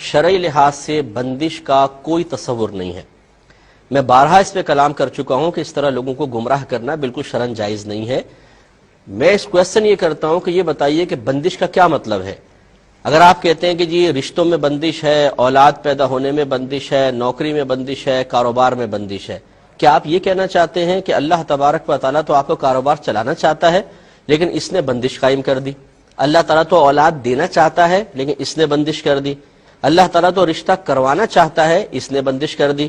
شرعی لحاظ سے بندش کا کوئی تصور نہیں ہے۔ میں بارہا اس پہ کلام کر چکا ہوں کہ اس طرح لوگوں کو گمراہ کرنا بالکل شرعاً جائز نہیں ہے۔ میں اس کویسچن یہ کرتا ہوں کہ یہ بتائیے کہ بندش کا کیا مطلب ہے۔ اگر آپ کہتے ہیں کہ جی رشتوں میں بندش ہے، اولاد پیدا ہونے میں بندش ہے، نوکری میں بندش ہے، کاروبار میں بندش ہے، کیا آپ یہ کہنا چاہتے ہیں کہ اللہ تبارک و تعالیٰ تو آپ کو کاروبار چلانا چاہتا ہے لیکن اس نے بندش قائم کر دی؟ اللہ تعالیٰ تو اولاد دینا چاہتا ہے لیکن اس نے بندش کر دی؟ اللہ تعالیٰ تو رشتہ کروانا چاہتا ہے، اس نے بندش کر دی؟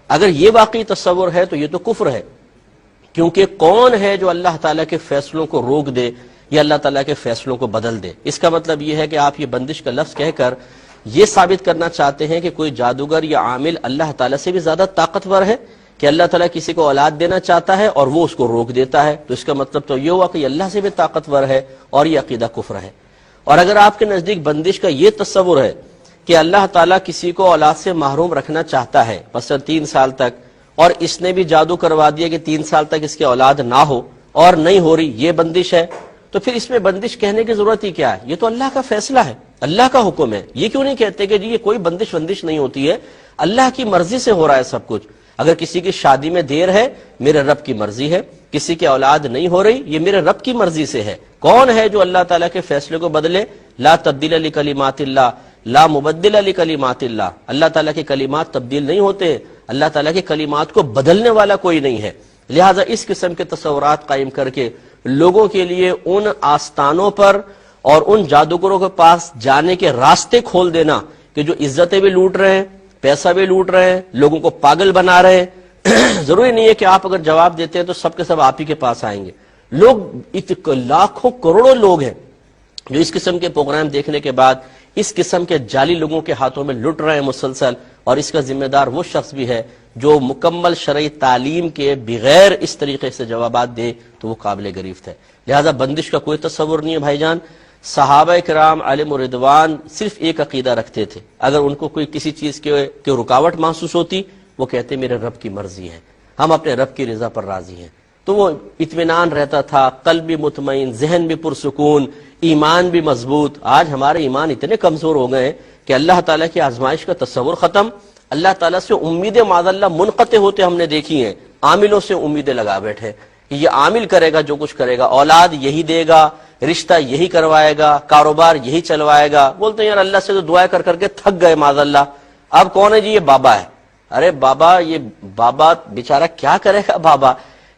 اگر یہ واقعی تصور ہے تو یہ تو کفر ہے، کیونکہ کون ہے جو اللہ تعالیٰ کے فیصلوں کو روک دے یا اللہ تعالیٰ کے فیصلوں کو بدل دے؟ اس کا مطلب یہ ہے کہ آپ یہ بندش کا لفظ کہہ کر یہ ثابت کرنا چاہتے ہیں کہ کوئی جادوگر یا عامل اللہ تعالیٰ سے بھی زیادہ طاقتور ہے، کہ اللہ تعالیٰ کسی کو اولاد دینا چاہتا ہے اور وہ اس کو روک دیتا ہے، تو اس کا مطلب تو یہ ہوا کہ یہ اللہ سے بھی طاقتور ہے اور یہ عقیدہ کفر ہے۔ اور اگر آپ کے نزدیک بندش کا یہ تصور ہے کہ اللہ تعالیٰ کسی کو اولاد سے محروم رکھنا چاہتا ہے مثلا 3 سال تک، اور اس نے بھی جادو کروا دیا کہ 3 سال تک اس کی اولاد نہ ہو اور نہیں ہو رہی، یہ بندش ہے، تو پھر اس میں بندش کہنے کی ضرورت ہی کیا ہے؟ یہ تو اللہ کا فیصلہ ہے، اللہ کا حکم ہے۔ یہ کیوں نہیں کہتے کہ جی یہ کوئی بندش نہیں ہوتی ہے، اللہ کی مرضی سے ہو رہا ہے سب کچھ۔ اگر کسی کی شادی میں دیر ہے، میرے رب کی مرضی ہے، کسی کی اولاد نہیں ہو رہی، یہ میرے رب کی مرضی سے ہے۔ کون ہے جو اللہ تعالیٰ کے فیصلے کو بدلے؟ لا تبدیل لکلمات اللہ، لا مبدل لکلمات اللہ۔ اللہ تعالیٰ کے کلمات تبدیل نہیں ہوتے، اللہ تعالیٰ کے کلمات کو بدلنے والا کوئی نہیں ہے۔ لہٰذا اس قسم کے تصورات قائم کر کے لوگوں کے لیے ان آستانوں پر اور ان جادوگروں کے پاس جانے کے راستے کھول دینا کہ جو عزتیں بھی لوٹ رہے ہیں، پیسہ بھی لوٹ رہے ہیں، لوگوں کو پاگل بنا رہے ہیں۔ ضروری نہیں ہے کہ آپ اگر جواب دیتے ہیں تو سب کے سب آپ ہی کے پاس آئیں گے۔ لوگ لاکھوں کروڑوں لوگ ہیں جو اس قسم کے پروگرام دیکھنے کے بعد اس قسم کے جعلی لوگوں کے ہاتھوں میں لٹ رہے ہیں مسلسل، اور اس کا ذمہ دار وہ شخص بھی ہے جو مکمل شرعی تعلیم کے بغیر اس طریقے سے جوابات دے تو وہ قابل گریفت ہے۔ لہذا بندش کا کوئی تصور نہیں ہے بھائی جان۔ صحابہ کرام علیہم رضوان صرف ایک عقیدہ رکھتے تھے، اگر ان کو کوئی کسی چیز کی رکاوٹ محسوس ہوتی وہ کہتے میرے رب کی مرضی ہے، ہم اپنے رب کی رضا پر راضی ہیں، تو وہ اطمینان رہتا تھا، قلب بھی مطمئن، ذہن بھی پرسکون، ایمان بھی مضبوط۔ آج ہمارے ایمان اتنے کمزور ہو گئے کہ اللہ تعالیٰ کی آزمائش کا تصور ختم، اللہ تعالیٰ سے امیدیں معاذ اللہ منقطع ہوتے ہم نے دیکھی ہیں۔ عاملوں سے امیدیں لگا بیٹھے کہ یہ عامل کرے گا جو کچھ کرے گا، اولاد یہی دے گا، رشتہ یہی کروائے گا، کاروبار یہی چلوائے گا۔ بولتے ہیں یار اللہ سے تو دعائیں کر کر کے تھک گئے معاذ اللہ، اب کون ہے جی؟ یہ بابا ہے۔ ارے بابا، یہ بابا بیچارہ کیا کرے گا؟ بابا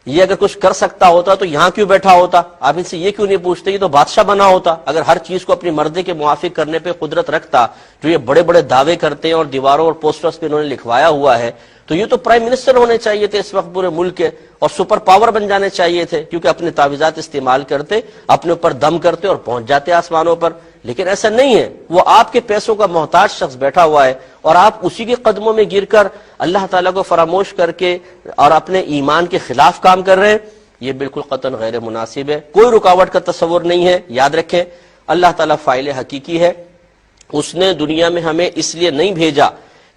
یہ اگر کچھ کر سکتا ہوتا تو یہاں کیوں بیٹھا ہوتا؟ آپ ان سے یہ کیوں نہیں پوچھتے؟ یہ تو بادشاہ بنا ہوتا اگر ہر چیز کو اپنی مرضی کے موافق کرنے پہ قدرت رکھتا۔ جو یہ بڑے بڑے دعوے کرتے ہیں اور دیواروں اور پوسٹرز پہ انہوں نے لکھوایا ہوا ہے، تو یہ تو پرائم منسٹر ہونے چاہیے تھے اس وقت پورے ملک کے، اور سپر پاور بن جانے چاہیے تھے، کیونکہ اپنے تعویذات استعمال کرتے، اپنے اوپر دم کرتے اور پہنچ جاتے آسمانوں پر۔ لیکن ایسا نہیں ہے، وہ آپ کے پیسوں کا محتاج شخص بیٹھا ہوا ہے اور آپ اسی کے قدموں میں گر کر اللہ تعالیٰ کو فراموش کر کے اور اپنے ایمان کے خلاف کام کر رہے ہیں۔ یہ بالکل قطعاً غیر مناسب ہے، کوئی رکاوٹ کا تصور نہیں ہے۔ یاد رکھیں اللہ تعالیٰ فاعل حقیقی ہے، اس نے دنیا میں ہمیں اس لیے نہیں بھیجا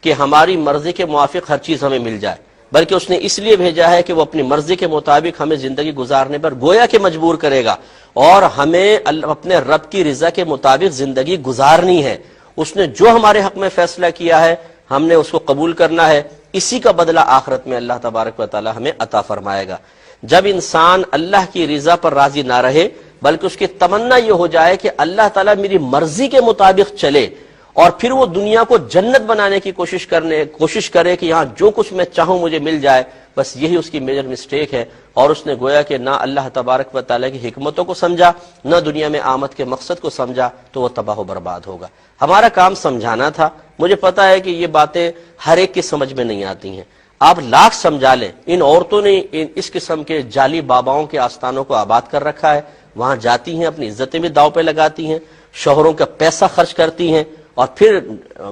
کہ ہماری مرضی کے موافق ہر چیز ہمیں مل جائے، بلکہ اس نے اس لیے بھیجا ہے کہ وہ اپنی مرضی کے مطابق ہمیں زندگی گزارنے پر گویا کہ مجبور کرے گا، اور ہمیں اپنے رب کی رضا کے مطابق زندگی گزارنی ہے۔ اس نے جو ہمارے حق میں فیصلہ کیا ہے ہم نے اس کو قبول کرنا ہے، اسی کا بدلہ آخرت میں اللہ تبارک و تعالی ہمیں عطا فرمائے گا۔ جب انسان اللہ کی رضا پر راضی نہ رہے بلکہ اس کی تمنا یہ ہو جائے کہ اللہ تعالیٰ میری مرضی کے مطابق چلے، اور پھر وہ دنیا کو جنت بنانے کی کوشش کرے کہ یہاں جو کچھ میں چاہوں مجھے مل جائے، بس یہی اس کی میجر مسٹیک ہے، اور اس نے گویا کہ نہ اللہ تبارک و تعالیٰ کی حکمتوں کو سمجھا، نہ دنیا میں آمد کے مقصد کو سمجھا، تو وہ تباہ و برباد ہوگا۔ ہمارا کام سمجھانا تھا۔ مجھے پتا ہے کہ یہ باتیں ہر ایک کی سمجھ میں نہیں آتی ہیں، آپ لاکھ سمجھا لیں، ان عورتوں نے اس قسم کے جعلی باباؤں کے آستانوں کو آباد کر رکھا ہے، وہاں جاتی ہیں، اپنی عزتیں بھی داؤ پہ لگاتی ہیں، شوہروں کا پیسہ خرچ کرتی ہیں، اور پھر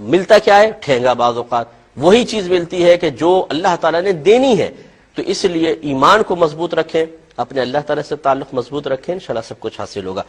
ملتا کیا ہے؟ ٹھینگا۔ بعض اوقات وہی چیز ملتی ہے کہ جو اللہ تعالیٰ نے دینی ہے۔ تو اس لیے ایمان کو مضبوط رکھیں، اپنے اللہ تعالیٰ سے تعلق مضبوط رکھیں، انشاءاللہ سب کچھ حاصل ہوگا۔